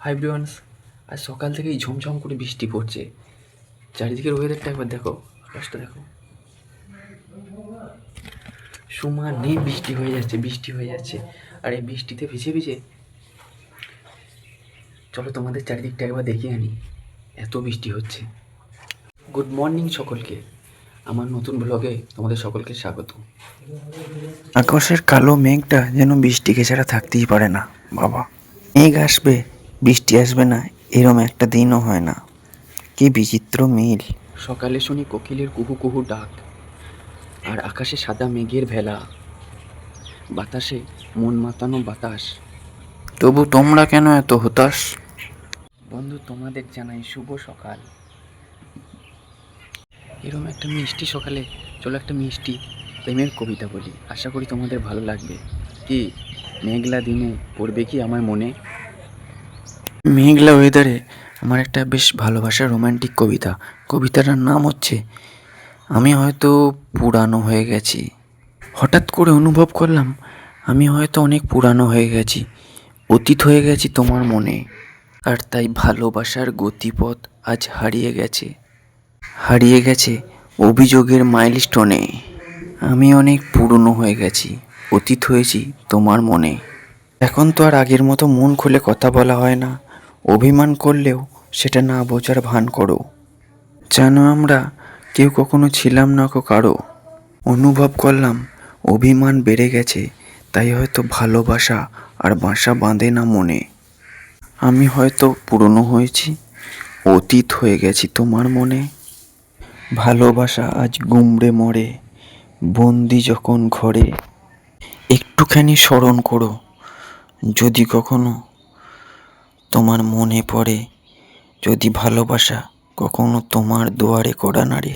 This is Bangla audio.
হাই এভরিওয়ান, আজ সকাল থেকেই ঝমঝম করে বৃষ্টি পড়ছে। চারিদিকের ওয়েদারটা একবার দেখো, আকাশটা দেখো, সমানে বৃষ্টি হয়ে যাচ্ছে। আর এই বৃষ্টিতে ভিজে ভিজে চলো তোমাদের চারিদিকটা একবার দেখিয়ে আনি, এত বৃষ্টি হচ্ছে। গুড মর্নিং সকলকে, আমার নতুন ব্লগে তোমাদের সকলকে স্বাগত। আকাশের কালো মেঘটা যেন বৃষ্টিকে ছাড়া থাকতেই পারে না বাবা। মেঘ আসবে, বৃষ্টি আসবে না, এরম একটা দিনও হয় না। কি বিচিত্র মিল। সকালে শুনি কোকিলের কুহু কুহু ডাক, আর আকাশে সাদা মেঘের ভেলা, বাতাসে মন মাতানো বাতাস। তবু তোমরা কেন এত হতাশ? বন্ধু, তোমাদের জানাই শুভ সকাল। এরকম একটা মিষ্টি সকালে চলো একটা মিষ্টি প্রেমের কবিতা বলি, আশা করি তোমাদের ভালো লাগবে। কি মেঘলা দিনে পড়বে কি আমার মনে? মেঘলা ওয়েদারে আমার একটা বেশ ভালোবাসার রোমান্টিক কবিতা। কবিতাটার নাম হচ্ছে আমি হয়তো পুরানো হয়ে গেছি। হঠাৎ করে অনুভব করলাম আমি হয়তো অনেক পুরানো হয়ে গেছি, অতীত হয়ে গেছি তোমার মনে। আর তাই ভালোবাসার গতিপথ আজ হারিয়ে গেছে অভিযোগের মাইলস্টোনে। আমি অনেক পুরনো হয়ে গেছি, অতীত হয়েছি তোমার মনে। এখন তো আর আগের মতো মন খুলে কথা বলা হয় না, অভিমান করলেও সেটা না বোঝার ভান করো। যেন আমরা কেউ কখনো ছিলাম না কারো। অনুভব করলাম অভিমান বেড়ে গেছে, তাই হয়তো ভালোবাসা আর বাসা বাঁধে না মনে। আমি হয়তো পুরনো হয়েছি, অতীত হয়ে গেছি তোমার মনে। ভালোবাসা আজ গুমড়ে মরে, বন্দি যখন ঘরে। একটুখানি স্মরণ করো, যদি কখনো তোমার মনে পড়ে, যদি ভালোবাসা কখনো তোমার দুয়ারে কড়া নাড়ে।